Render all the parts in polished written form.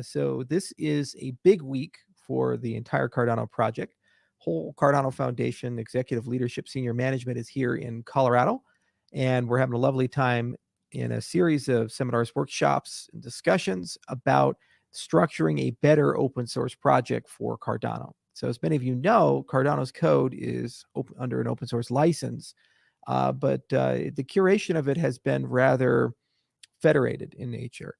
So this is a big week for the entire Cardano project. Whole Cardano Foundation executive leadership senior management is here in Colorado, and we're having a lovely time in a series of seminars, workshops, and discussions about structuring a better open source project for Cardano. So as many of you know, Cardano's code is under an open source license, but the curation of it has been rather federated in nature.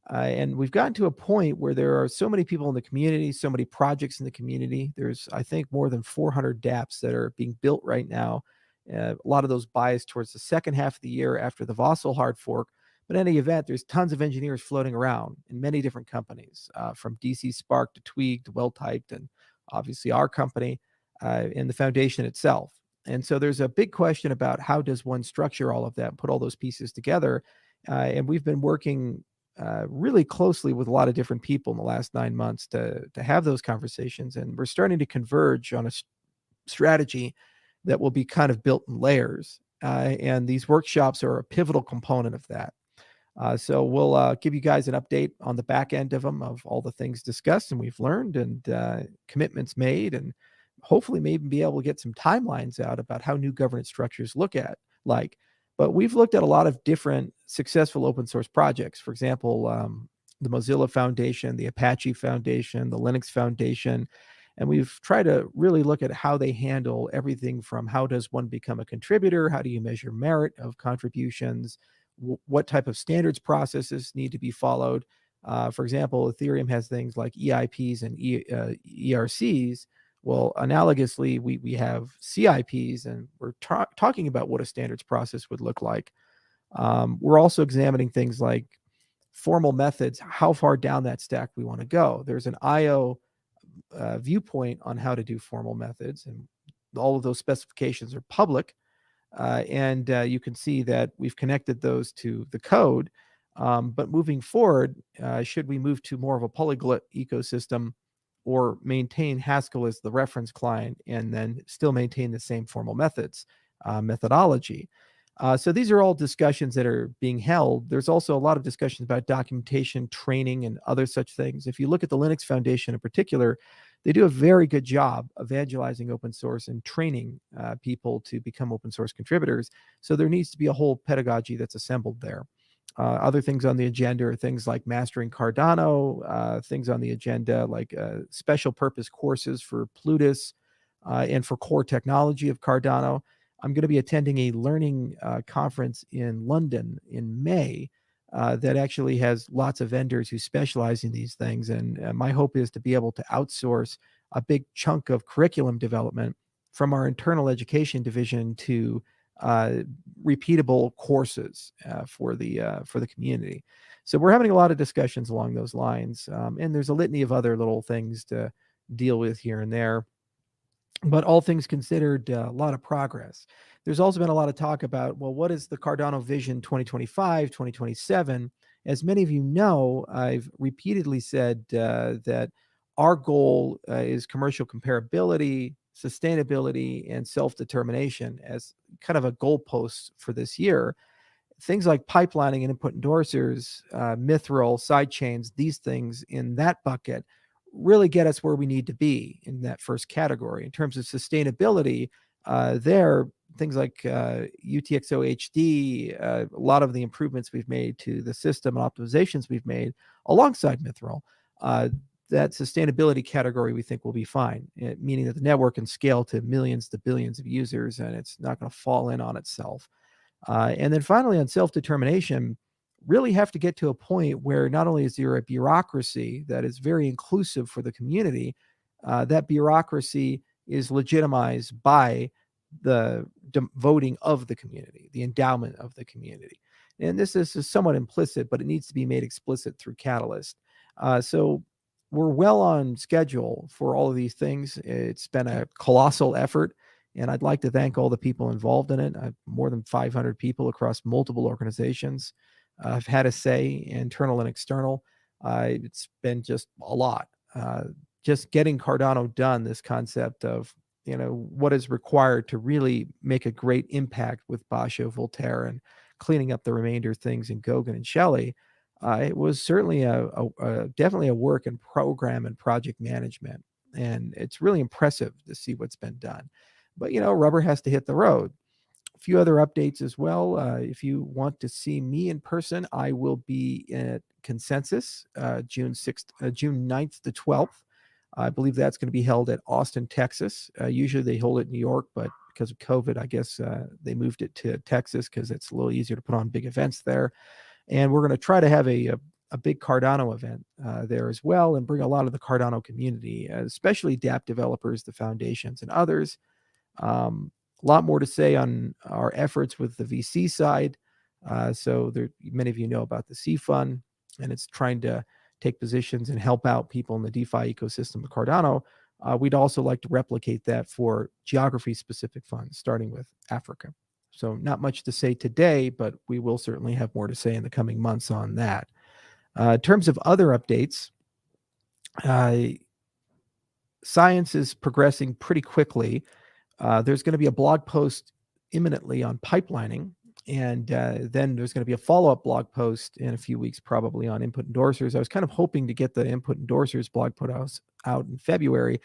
And we've gotten to a point where there are so many people in the community, so many projects in the community. There's, I think, more than 400 dApps that are being built right now. A lot of those biased towards the second half of the year after the Vossel hard fork. But in any event, there's tons of engineers floating around in many different companies, from DC Spark to Twig to Well-Typed, and obviously our company and the foundation itself. And so there's a big question about how does one structure all of that, put all those pieces together. And we've been working really closely with a lot of different people in the last 9 months to have those conversations. And we're starting to converge on a strategy that will be kind of built in layers. And these workshops are a pivotal component of that. So we'll give you guys an update on the back end of them, of all the things discussed and we've learned and commitments made, and hopefully maybe be able to get some timelines out about how new governance structures look at like. But we've looked at a lot of different successful open source projects. For example, the Mozilla Foundation, the Apache Foundation, the Linux Foundation. And we've tried to really look at how they handle everything from how does one become a contributor? How do you measure merit of contributions? What type of standards processes need to be followed? For example, Ethereum has things like EIPs and ERCs. Well, analogously, we have CIPs, and we're talking about what a standards process would look like. We're also examining things like formal methods, how far down that stack we want to go. There's an IO viewpoint on how to do formal methods, and all of those specifications are public. And you can see that we've connected those to the code. But moving forward, should we move to more of a polyglot ecosystem, or maintain Haskell as the reference client and then still maintain the same formal methodology? So these are all discussions that are being held. There's also a lot of discussions about documentation, training, and other such things. If you look at the Linux Foundation in particular, they do a very good job evangelizing open source and training people to become open source contributors. So there needs to be a whole pedagogy that's assembled there. Other things on the agenda are things like mastering Cardano, things on the agenda like special purpose courses for Plutus and for core technology of Cardano. I'm going to be attending a learning conference in London in May that actually has lots of vendors who specialize in these things. And my hope is to be able to outsource a big chunk of curriculum development from our internal education division to repeatable courses for the community. So we're having a lot of discussions along those lines, and there's a litany of other little things to deal with here and there. But all things considered, a lot of progress. There's also been a lot of talk about, well, what is the Cardano Vision 2025, 2027? As many of you know, I've repeatedly said that our goal is commercial comparability, sustainability, and self-determination as kind of a goalpost for this year. Things like pipelining and input endorsers, Mithril, sidechains, these things in that bucket really get us where we need to be in that first category. In terms of sustainability, there, things like UTXO HD, a lot of the improvements we've made to the system and optimizations we've made alongside Mithril, that sustainability category we think will be fine, meaning that the network can scale to millions to billions of users and it's not going to fall in on itself. And then finally, on self-determination, really have to get to a point where not only is there a bureaucracy that is very inclusive for the community, that bureaucracy is legitimized by the voting of the community, the endowment of the community. And this is somewhat implicit, but it needs to be made explicit through Catalyst. So we're well on schedule for all of these things. It's been a colossal effort, and I'd like to thank all the people involved in it. More than 500 people across multiple organizations have had a say, internal and external. It's been just a lot. Just getting Cardano done, this concept of, what is required to really make a great impact with Basho, Voltaire, and cleaning up the remainder things in Goguen and Shelley. It was certainly definitely a work in program and project management, and it's really impressive to see what's been done. But rubber has to hit the road. A few other updates as well. If you want to see me in person, I will be at Consensus June 9th to 12th. I believe that's going to be held at Austin, Texas. Usually they hold it in New York, but because of COVID, I guess they moved it to Texas because it's a little easier to put on big events there. And we're going to try to have a big Cardano event there as well, and bring a lot of the Cardano community, especially dApp developers, the foundations, and others. A lot more to say on our efforts with the VC side. So many of you know about the C Fund, and it's trying to take positions and help out people in the DeFi ecosystem of Cardano. We'd also like to replicate that for geography-specific funds, starting with Africa. So not much to say today, but we will certainly have more to say in the coming months on that. In terms of other updates, science is progressing pretty quickly. There's going to be a blog post imminently on pipelining, and then there's going to be a follow-up blog post in a few weeks, probably on input endorsers. I was kind of hoping to get the input endorsers blog put out in February,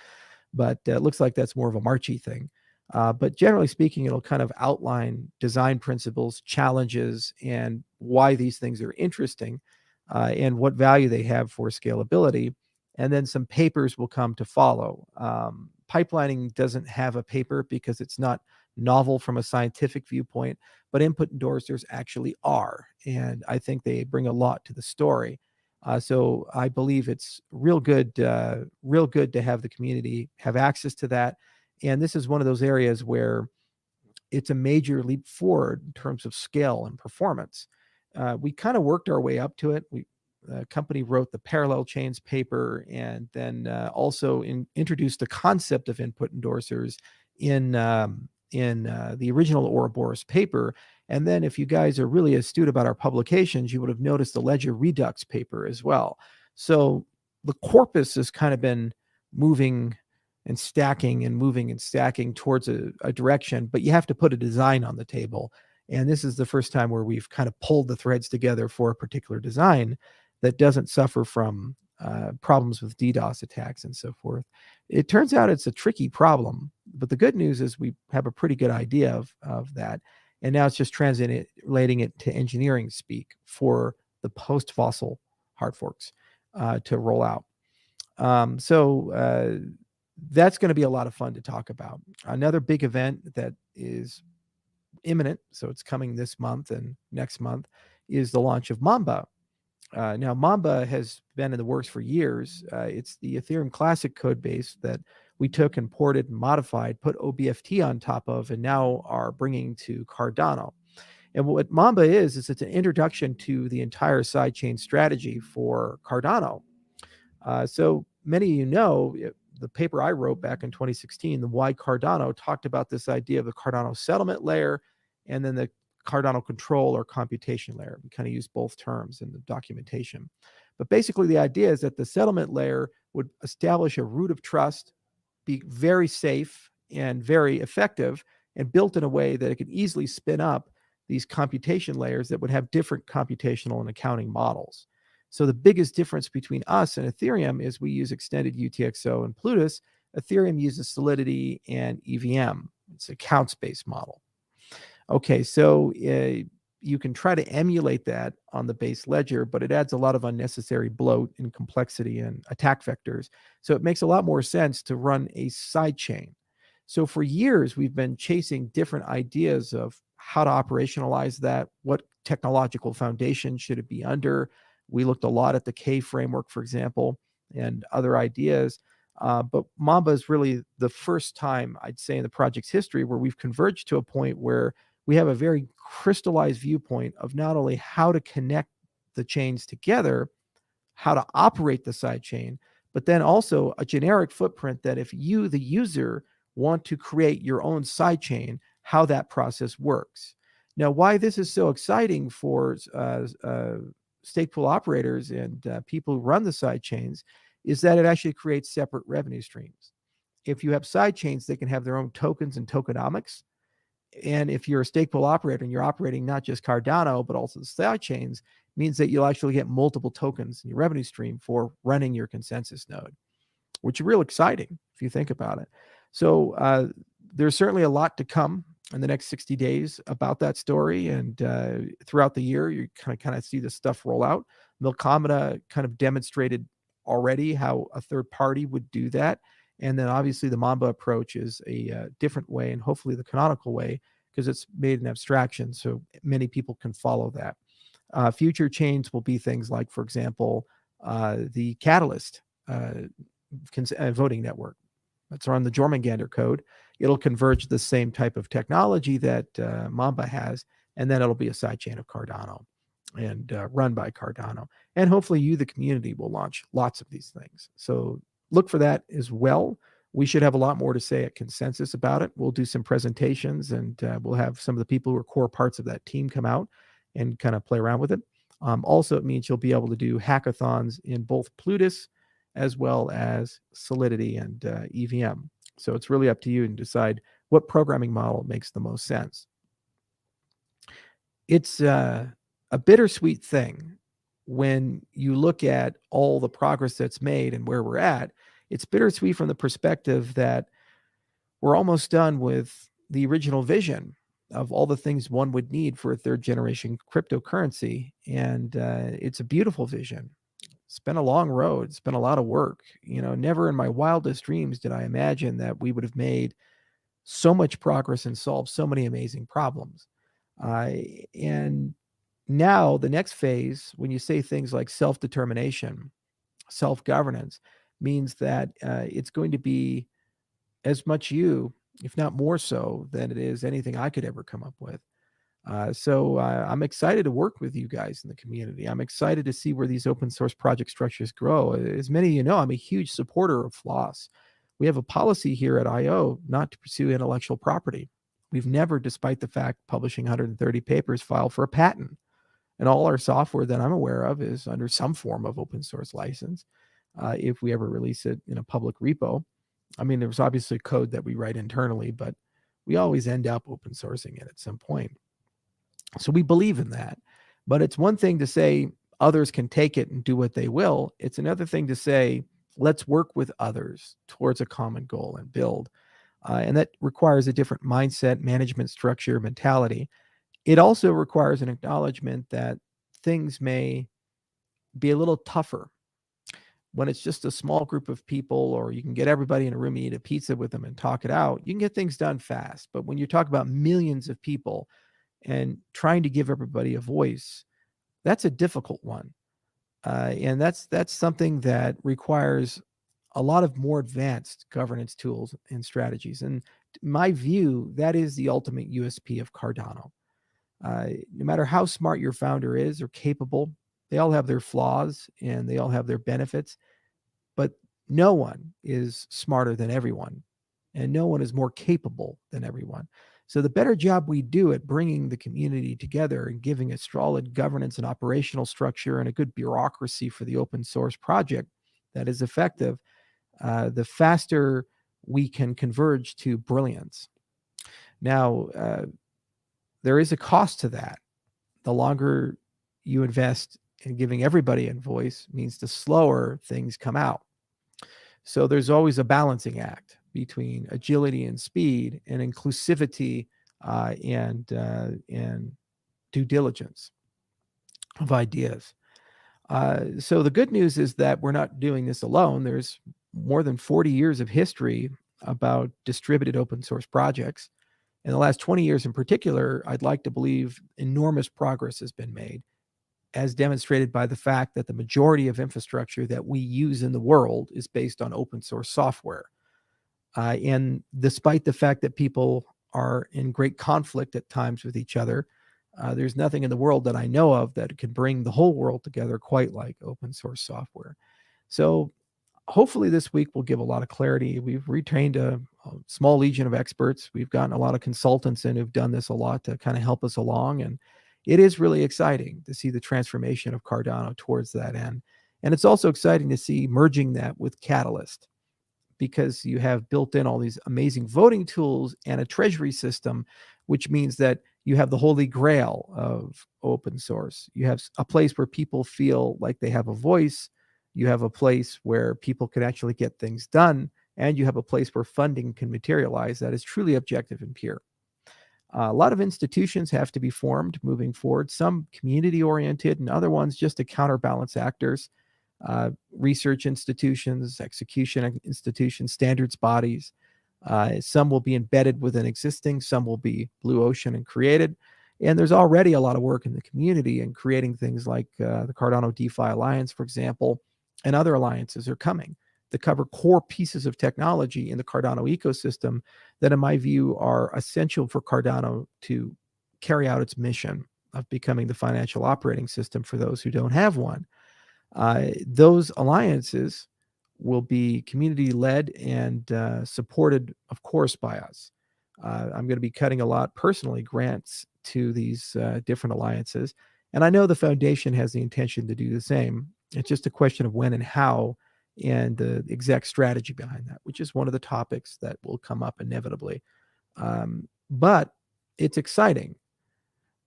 but it looks like that's more of a Marchy thing. But generally speaking, it'll kind of outline design principles, challenges, and why these things are interesting, and what value they have for scalability. And then some papers will come to follow. Pipelining doesn't have a paper because it's not novel from a scientific viewpoint, but input endorsers actually are. And I think they bring a lot to the story. So I believe it's real good to have the community have access to that. And this is one of those areas where it's a major leap forward in terms of scale and performance. We kind of worked our way up to it. The company wrote the parallel chains paper, and then also introduced the concept of input endorsers in the original Ouroboros paper. And then if you guys are really astute about our publications, you would have noticed the Ledger Redux paper as well. So the corpus has kind of been moving and stacking towards a direction, but you have to put a design on the table. And this is the first time where we've kind of pulled the threads together for a particular design that doesn't suffer from problems with DDoS attacks and so forth. It turns out it's a tricky problem, but the good news is we have a pretty good idea of that. And now it's just translating it to engineering speak for the post-fossil hard forks to roll out. So that's going to be a lot of fun to talk about. Another big event that is imminent, so it's coming this month and next month, is the launch of Mamba. Now, Mamba has been in the works for years. It's the Ethereum Classic code base that we took and ported and modified, put OBFT on top of, and now are bringing to Cardano. And what Mamba is it's an introduction to the entire sidechain strategy for Cardano. So many of you know, the paper I wrote back in 2016, the Why Cardano, talked about this idea of the Cardano settlement layer and then the Cardano control or computation layer. We kind of use both terms in the documentation. But basically the idea is that the settlement layer would establish a root of trust, be very safe and very effective, and built in a way that it could easily spin up these computation layers that would have different computational and accounting models. So the biggest difference between us and Ethereum is we use extended UTXO and Plutus. Ethereum uses Solidity and EVM. It's a counts-based model. Okay, so you can try to emulate that on the base ledger, but it adds a lot of unnecessary bloat and complexity and attack vectors. So it makes a lot more sense to run a sidechain. So for years, we've been chasing different ideas of how to operationalize that, what technological foundation should it be under. We looked a lot at the K framework, for example, and other ideas. But Mamba is really the first time, I'd say, in the project's history where we've converged to a point where we have a very crystallized viewpoint of not only how to connect the chains together, how to operate the sidechain, but then also a generic footprint that if you, the user, want to create your own sidechain, how that process works. Now, why this is so exciting for stake pool operators and people who run the sidechains is that it actually creates separate revenue streams. If you have sidechains, they can have their own tokens and tokenomics. And if you're a stake pool operator and you're operating not just Cardano, but also the sidechains, means that you'll actually get multiple tokens in your revenue stream for running your consensus node, which is real exciting if you think about it. So there's certainly a lot to come in the next 60 days about that story. And throughout the year, you kind of see this stuff roll out. Milkomeda kind of demonstrated already how a third party would do that. And then obviously the Mamba approach is a different way, and hopefully the canonical way, because it's made an abstraction so many people can follow that. Future chains will be things like, for example, the Catalyst voting network. That's run the Jormungandr code. It'll converge the same type of technology that Mamba has, and then it'll be a sidechain of Cardano and run by Cardano. And hopefully you, the community, will launch lots of these things. So look for that as well. We should have a lot more to say at Consensus about it. We'll do some presentations, and we'll have some of the people who are core parts of that team come out and kind of play around with it. Also, it means you'll be able to do hackathons in both Plutus as well as Solidity and EVM. So it's really up to you to decide what programming model makes the most sense. It's a bittersweet thing when you look at all the progress that's made and where we're at. It's bittersweet from the perspective that we're almost done with the original vision of all the things one would need for a third generation cryptocurrency. And it's a beautiful vision. It's been a long road. It's been a lot of work. Never in my wildest dreams did I imagine that we would have made so much progress and solved so many amazing problems. And now the next phase, when you say things like self-determination, self-governance, means that it's going to be as much you, if not more so, than it is anything I could ever come up with. So I'm excited to work with you guys in the community. I'm excited to see where these open source project structures grow. As many of you know, I'm a huge supporter of floss. We have a policy here at IO not to pursue intellectual property. We've never, despite the fact publishing 130 papers, filed for a patent. And all our software that I'm aware of is under some form of open source license. If we ever release it in a public repo, I mean, there's obviously code that we write internally, but we always end up open sourcing it at some point. So we believe in that. But it's one thing to say others can take it and do what they will. It's another thing to say, let's work with others towards a common goal and build. And that requires a different mindset, management structure, mentality. It also requires an acknowledgement that things may be a little tougher when it's just a small group of people, or you can get everybody in a room and eat a pizza with them and talk it out. You can get things done fast. But when you talk about millions of people and trying to give everybody a voice, that's a difficult one. And that's something that requires a lot of more advanced governance tools and strategies. And in my view, that is the ultimate USP of Cardano. No matter how smart your founder is or capable, they all have their flaws and they all have their benefits, but no one is smarter than everyone, and no one is more capable than everyone. So the better job we do at bringing the community together and giving a solid governance and operational structure and a good bureaucracy for the open source project that is effective, the faster we can converge to brilliance. Now, there is a cost to that. The longer you invest in giving everybody a voice means the slower things come out. So there's always a balancing act between agility and speed and inclusivity and due diligence of ideas. So the good news is that we're not doing this alone. There's more than 40 years of history about distributed open source projects. In the last 20 years in particular, I'd like to believe enormous progress has been made, as demonstrated by the fact that the majority of infrastructure that we use in the world is based on open source software. And despite the fact that people are in great conflict at times with each other, there's nothing in the world that I know of that can bring the whole world together quite like open source software. So hopefully this week will give a lot of clarity. We've retrained a small legion of experts. We've gotten a lot of consultants in who've done this a lot to kind of help us along. And it is really exciting to see the transformation of Cardano towards that end. And it's also exciting to see merging that with Catalyst, because you have built in all these amazing voting tools and a treasury system, which means that You have the holy grail of open source. You have a place where people feel like they have a voice. You have a place where people can actually get things done. And you have a place where funding can materialize that is truly objective and pure. A lot of institutions have to be formed moving forward, some community oriented and other ones just to counterbalance actors, research institutions, execution institutions, standards bodies. Some will be embedded within existing, some will be blue ocean and created. And there's already a lot of work in the community in creating things like the Cardano DeFi Alliance, for example, and other alliances are coming that cover core pieces of technology in the Cardano ecosystem that, in my view, are essential for Cardano to carry out its mission of becoming the financial operating system for those who don't have one. Those alliances will be community-led and supported, of course, by us. I'm going to be cutting a lot personally grants to these different alliances, and I know the foundation has the intention to do the same. It's just a question of when and how, and the exact strategy behind that, which is one of the topics that will come up inevitably. But it's exciting,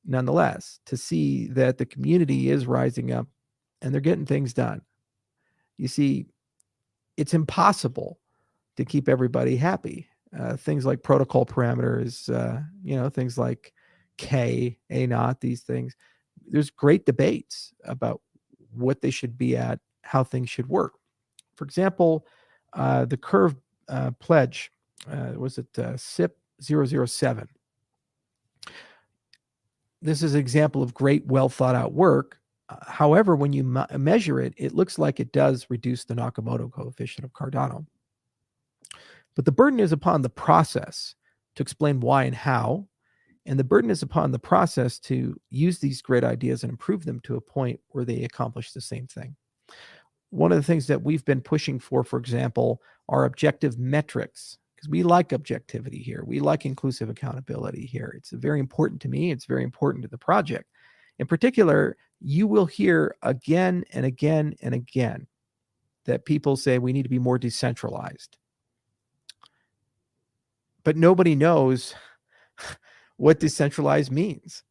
nonetheless, to see that the community is rising up and they're getting things done. You see, it's impossible to keep everybody happy. Things like protocol parameters, things like K, A naught, these things. There's great debates about what they should be at, how things should work. For example, the Curve pledge, was it SIP 007? This is an example of great, well thought out work. However, when you measure it, it looks like it does reduce the Nakamoto coefficient of Cardano. But the burden is upon the process to explain why and how, and the burden is upon the process to use these great ideas and improve them to a point where they accomplish the same thing. One of the things that we've been pushing for example, are objective metrics, because we like objectivity here. We like inclusive accountability here. It's very important to me. It's very important to the project. In particular, you will hear again and again and again that people say we need to be more decentralized. But nobody knows what decentralized means.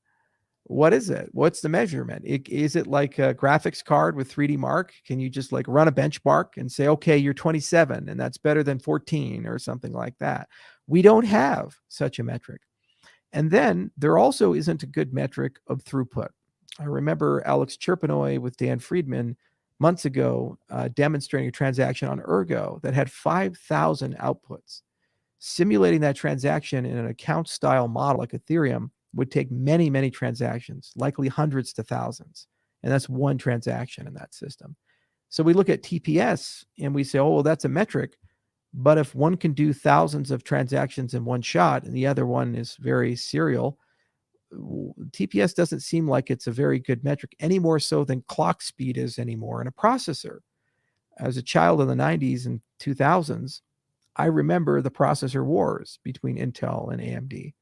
What is it? What's the measurement? Is it like a graphics card with 3D Mark? Can you just like run a benchmark and say, okay, you're 27 and that's better than 14 or something like that? We don't have such a metric. And then there also isn't a good metric of throughput. I remember Alex Chirpinoy with Dan Friedman months ago demonstrating a transaction on Ergo that had 5,000 outputs. Simulating that transaction in an account style model like Ethereum would take many, many transactions, likely hundreds to thousands. And that's one transaction in that system. So we look at TPS and we say, oh, well, that's a metric. But if one can do thousands of transactions in one shot and the other one is very serial, TPS doesn't seem like it's a very good metric, any more so than clock speed is anymore in a processor. As a child in the 90s and 2000s, I remember the processor wars between Intel and AMD.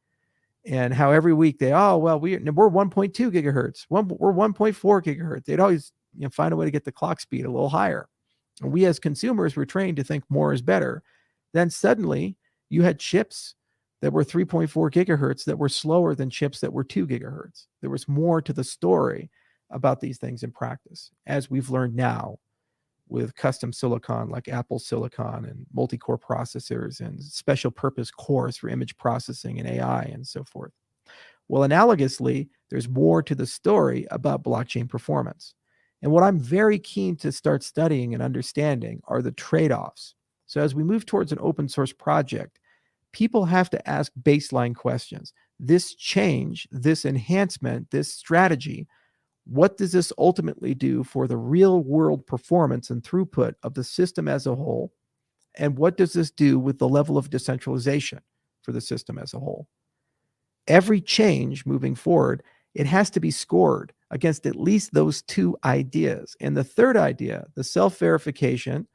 And how every week we're 1.2 gigahertz, we're 1.4 gigahertz. They'd always find a way to get the clock speed a little higher. And we as consumers were trained to think more is better. Then suddenly you had chips that were 3.4 gigahertz that were slower than chips that were 2 gigahertz. There was more to the story about these things in practice, as we've learned now with custom silicon like Apple Silicon and multi-core processors and special purpose cores for image processing and AI and so forth. Well, analogously, there's more to the story about blockchain performance. And what I'm very keen to start studying and understanding are the trade-offs. So as we move towards an open source project, people have to ask baseline questions. This change, this enhancement, this strategy, what does this ultimately do for the real world performance and throughput of the system as a whole? And what does this do with the level of decentralization for the system as a whole? Every change moving forward, it has to be scored against at least those two ideas. And the third idea, the self-verification,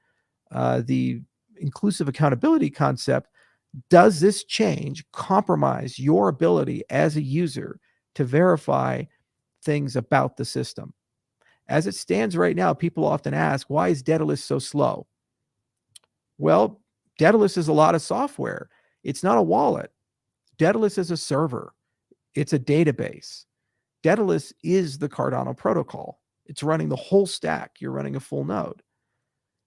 the inclusive accountability concept, does this change compromise your ability as a user to verify things about the system? As it stands right now, people often ask, why is Daedalus so slow? Well, Daedalus is a lot of software. It's not a wallet. Daedalus is a server. It's a database. Daedalus is the Cardano protocol. It's running the whole stack. You're running a full node.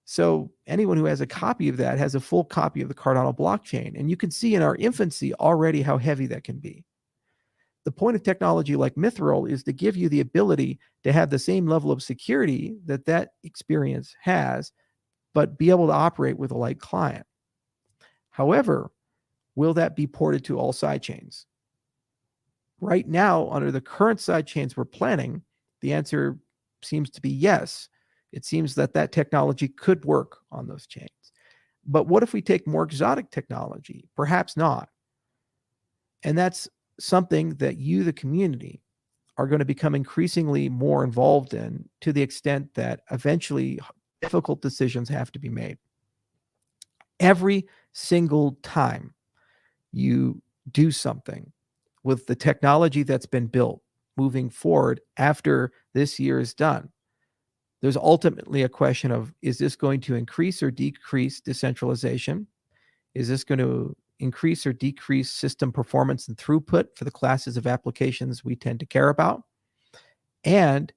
So anyone who has a copy of that has a full copy of the Cardano blockchain. And you can see in our infancy already how heavy that can be. The point of technology like Mithril is to give you the ability to have the same level of security that that experience has, but be able to operate with a light client. However, will that be ported to all sidechains? Right now, under the current sidechains we're planning, the answer seems to be yes. It seems that that technology could work on those chains. But what if we take more exotic technology? Perhaps not. And that's something that you, the community, are going to become increasingly more involved in, to the extent that eventually difficult decisions have to be made. Every single time you do something with the technology that's been built moving forward after this year is done, there's ultimately a question of, is this going to increase or decrease decentralization? Is this going to increase or decrease system performance and throughput for the classes of applications we tend to care about? And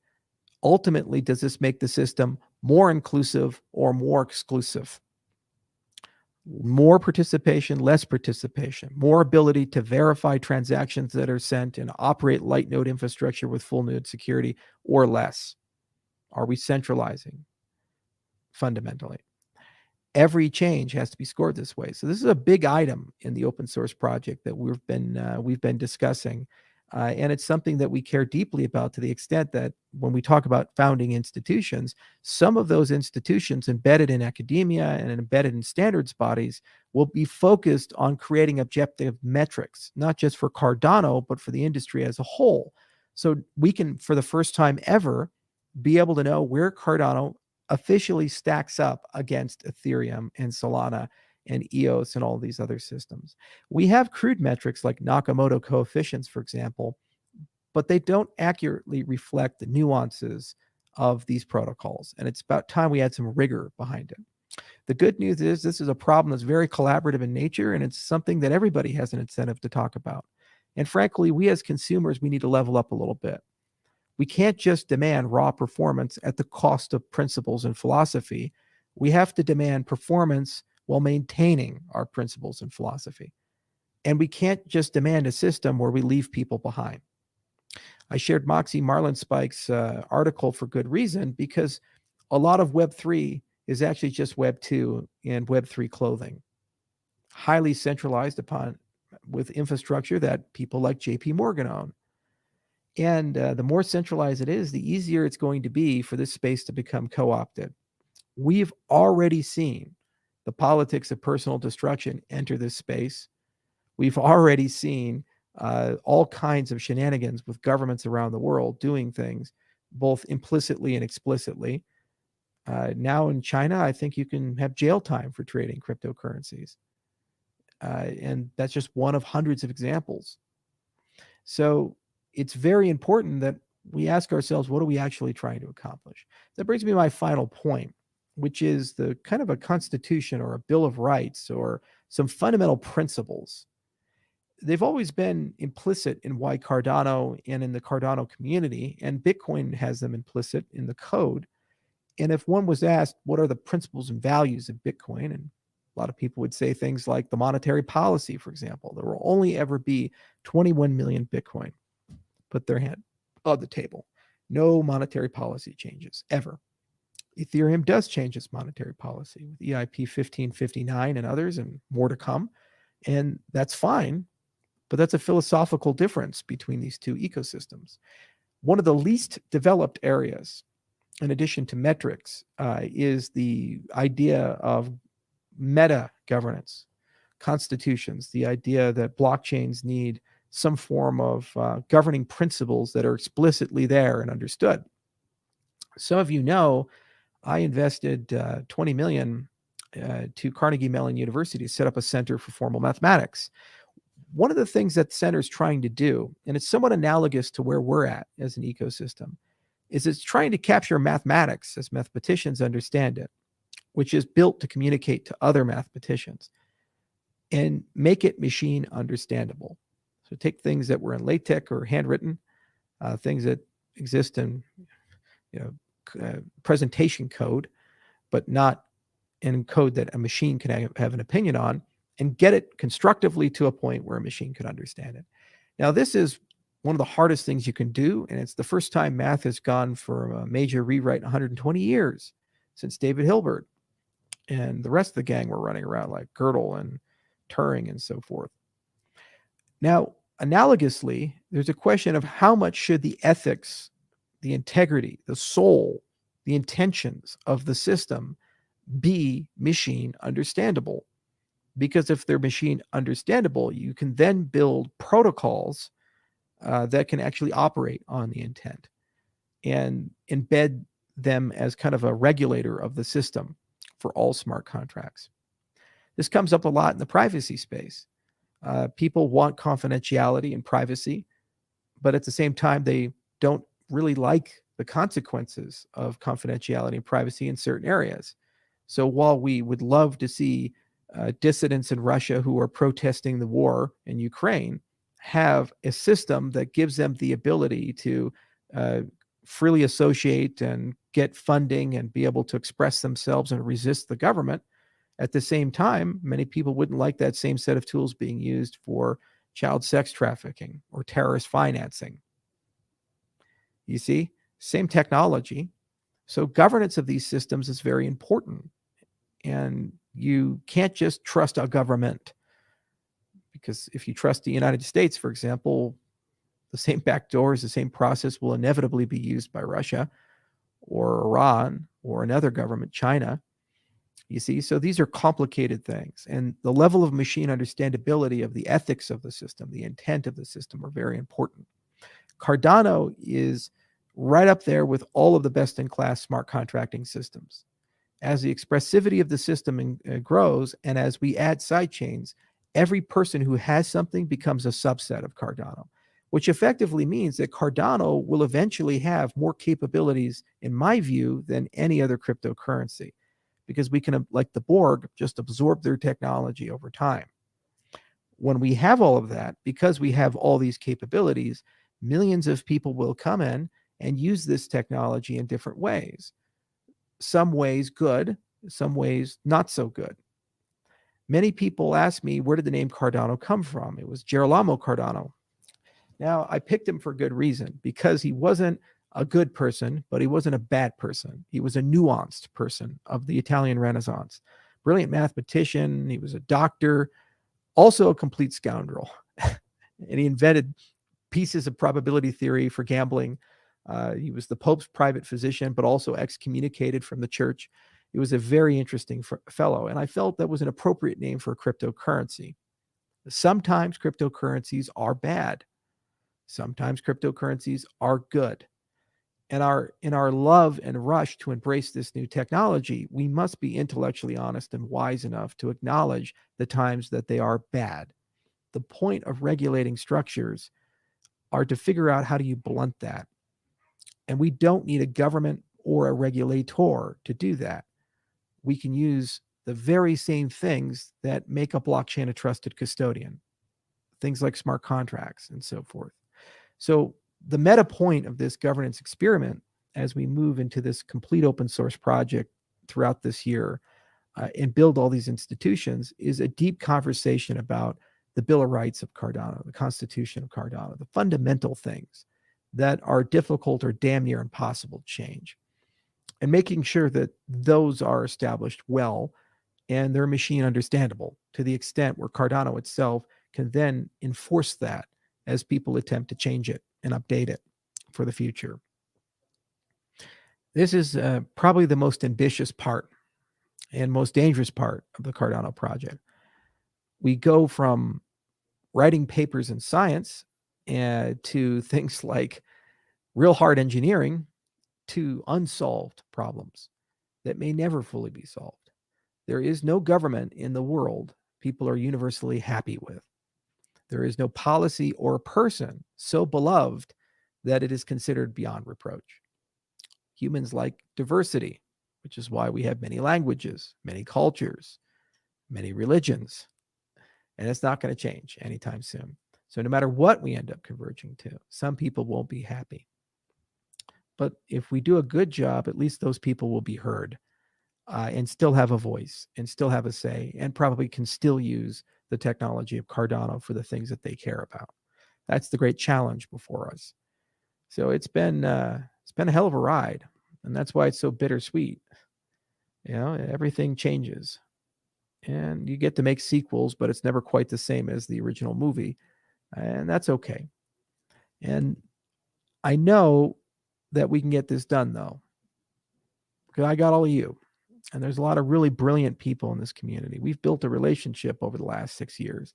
ultimately, does this make the system more inclusive or more exclusive? More participation, less participation, more ability to verify transactions that are sent and operate light node infrastructure with full node security, or less? Are we centralizing fundamentally? Every change has to be scored this way. So this is a big item in the open source project that we've been discussing, and it's something that we care deeply about, to the extent that when we talk about founding institutions, some of those institutions embedded in academia and embedded in standards bodies will be focused on creating objective metrics, not just for Cardano, but for the industry as a whole. So we can, for the first time ever, be able to know where Cardano officially stacks up against Ethereum and Solana and EOS and all these other systems. We have crude metrics like Nakamoto coefficients, for example, but they don't accurately reflect the nuances of these protocols. And it's about time we had some rigor behind it. The good news is this is a problem that's very collaborative in nature, and it's something that everybody has an incentive to talk about. And frankly, we as consumers, we need to level up a little bit. We can't just demand raw performance at the cost of principles and philosophy. We have to demand performance while maintaining our principles and philosophy. And we can't just demand a system where we leave people behind. I shared Moxie Marlinspike's article for good reason, because a lot of Web3 is actually just Web2 and Web3 clothing, highly centralized upon with infrastructure that people like JP Morgan own. And the more centralized it is, the easier it's going to be for this space to become co-opted. We've already seen the politics of personal destruction enter this space. We've already seen all kinds of shenanigans with governments around the world doing things, both implicitly and explicitly. Now in China, I think you can have jail time for trading cryptocurrencies. And that's just one of hundreds of examples. So it's very important that we ask ourselves, what are we actually trying to accomplish? That brings me to my final point, which is the kind of a constitution or a Bill of Rights or some fundamental principles. They've always been implicit in why Cardano and in the Cardano community, and Bitcoin has them implicit in the code. And if one was asked, what are the principles and values of Bitcoin? And a lot of people would say things like the monetary policy, for example. There will only ever be 21 million Bitcoin. Put their hand on the table. No monetary policy changes, ever. Ethereum does change its monetary policy with EIP 1559 and others, and more to come. And that's fine, but that's a philosophical difference between these two ecosystems. One of the least developed areas, in addition to metrics, is the idea of meta governance, constitutions, the idea that blockchains need some form of governing principles that are explicitly there and understood. Some of you know, I invested 20 million to Carnegie Mellon University to set up a center for formal mathematics. One of the things that the center is trying to do, and it's somewhat analogous to where we're at as an ecosystem, is it's trying to capture mathematics as mathematicians understand it, which is built to communicate to other mathematicians, and make it machine understandable. So take things that were in LaTeX or handwritten, things that exist in presentation code, but not in code that a machine can have an opinion on, and get it constructively to a point where a machine could understand it. Now, this is one of the hardest things you can do, and it's the first time math has gone for a major rewrite in 120 years since David Hilbert and the rest of the gang were running around like Gödel and Turing and so forth. Now, analogously, there's a question of how much should the ethics, the integrity, the soul, the intentions of the system be machine understandable? Because if they're machine understandable, you can then build protocols that can actually operate on the intent and embed them as kind of a regulator of the system for all smart contracts. This comes up a lot in the privacy space. People want confidentiality and privacy, but at the same time, they don't really like the consequences of confidentiality and privacy in certain areas. So while we would love to see dissidents in Russia who are protesting the war in Ukraine have a system that gives them the ability to freely associate and get funding and be able to express themselves and resist the government, at the same time, many people wouldn't like that same set of tools being used for child sex trafficking or terrorist financing. You see, same technology. So governance of these systems is very important. And you can't just trust a government, because if you trust the United States, for example, the same backdoors, the same process will inevitably be used by Russia or Iran or another government, China. You see, so these are complicated things. And the level of machine understandability of the ethics of the system, the intent of the system are very important. Cardano is right up there with all of the best-in-class smart contracting systems. As the expressivity of the system grows, and as we add sidechains, every person who has something becomes a subset of Cardano, which effectively means that Cardano will eventually have more capabilities, in my view, than any other cryptocurrency, because we can, like the Borg, just absorb their technology over time. When we have all of that, because we have all these capabilities, millions of people will come in and use this technology in different ways. Some ways good, some ways not so good. Many people ask me, where did the name Cardano come from? It was Girolamo Cardano. Now, I picked him for good reason, because he wasn't a good person, but he wasn't a bad person. He was a nuanced person of the Italian Renaissance. Brilliant mathematician. He was a doctor, also a complete scoundrel. And he invented pieces of probability theory for gambling. He was the Pope's private physician, but also excommunicated from the church. He was a very interesting fellow, and I felt that was an appropriate name for a cryptocurrency. Sometimes cryptocurrencies are bad. Sometimes cryptocurrencies are good. And in our love and rush to embrace this new technology, we must be intellectually honest and wise enough to acknowledge the times that they are bad. The point of regulating structures are to figure out how do you blunt that. And we don't need a government or a regulator to do that. We can use the very same things that make a blockchain a trusted custodian, things like smart contracts and so forth. So the meta point of this governance experiment, as we move into this complete open source project throughout this year and build all these institutions, is a deep conversation about the Bill of Rights of Cardano, the Constitution of Cardano, the fundamental things that are difficult or damn near impossible to change, and making sure that those are established well and they're machine understandable to the extent where Cardano itself can then enforce that as people attempt to change it and update it for the future. This is probably the most ambitious part and most dangerous part of the Cardano project. We go from writing papers in science to things like real hard engineering to unsolved problems that may never fully be solved. There is no government in the world people are universally happy with. There is no policy or person so beloved that it is considered beyond reproach. Humans like diversity, which is why we have many languages, many cultures, many religions, and it's not going to change anytime soon. So no matter what we end up converging to, some people won't be happy. But if we do a good job, at least those people will be heard and still have a voice and still have a say and probably can still use the technology of Cardano for the things that they care about. That's the great challenge before us. So it's been a hell of a ride, and that's why it's so bittersweet. Everything changes, and you get to make sequels, but it's never quite the same as the original movie, and that's okay. And I know that we can get this done, though, because I got all of you, and there's a lot of really brilliant people in this community. We've built a relationship over the last 6 years.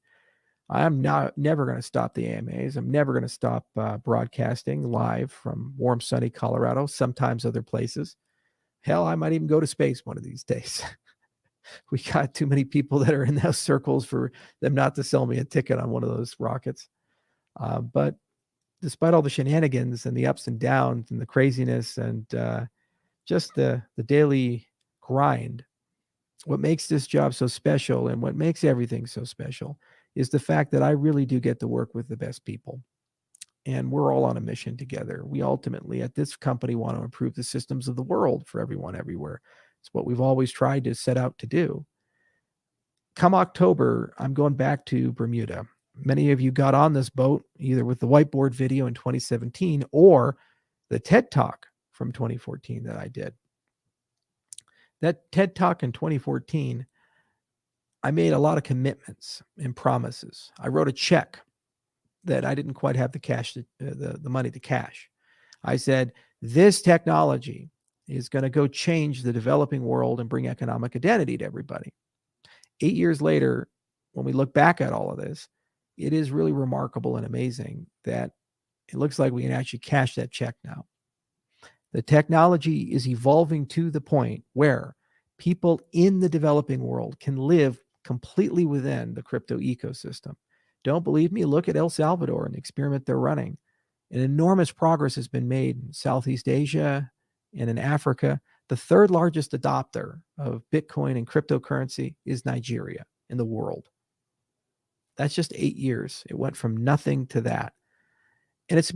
I'm never going to stop the AMAs. I'm never going to stop broadcasting live from warm, sunny Colorado, sometimes other places. Hell, I might even go to space one of these days. We got too many people that are in those circles for them not to sell me a ticket on one of those rockets. But despite all the shenanigans and the ups and downs and the craziness and just the daily grind, what makes this job so special and what makes everything so special is the fact that I really do get to work with the best people. And we're all on a mission together. We ultimately, at this company, want to improve the systems of the world for everyone everywhere. It's what we've always tried to set out to do. Come October, I'm going back to Bermuda. Many of you got on this boat either with the whiteboard video in 2017 or the TED Talk from 2014 that I did. That TED Talk in 2014, I made a lot of commitments and promises. I wrote a check that I didn't quite have the cash, the money to cash. I said, this technology is going to go change the developing world and bring economic identity to everybody. 8 years later, when we look back at all of this, it is really remarkable and amazing that it looks like we can actually cash that check now. The technology is evolving to the point where people in the developing world can live completely within the crypto ecosystem. Don't believe me? Look at El Salvador and the experiment they're running. An enormous progress has been made in Southeast Asia and in Africa. The third largest adopter of Bitcoin and cryptocurrency is Nigeria in the world. That's just 8 years. It went from nothing to that. And it's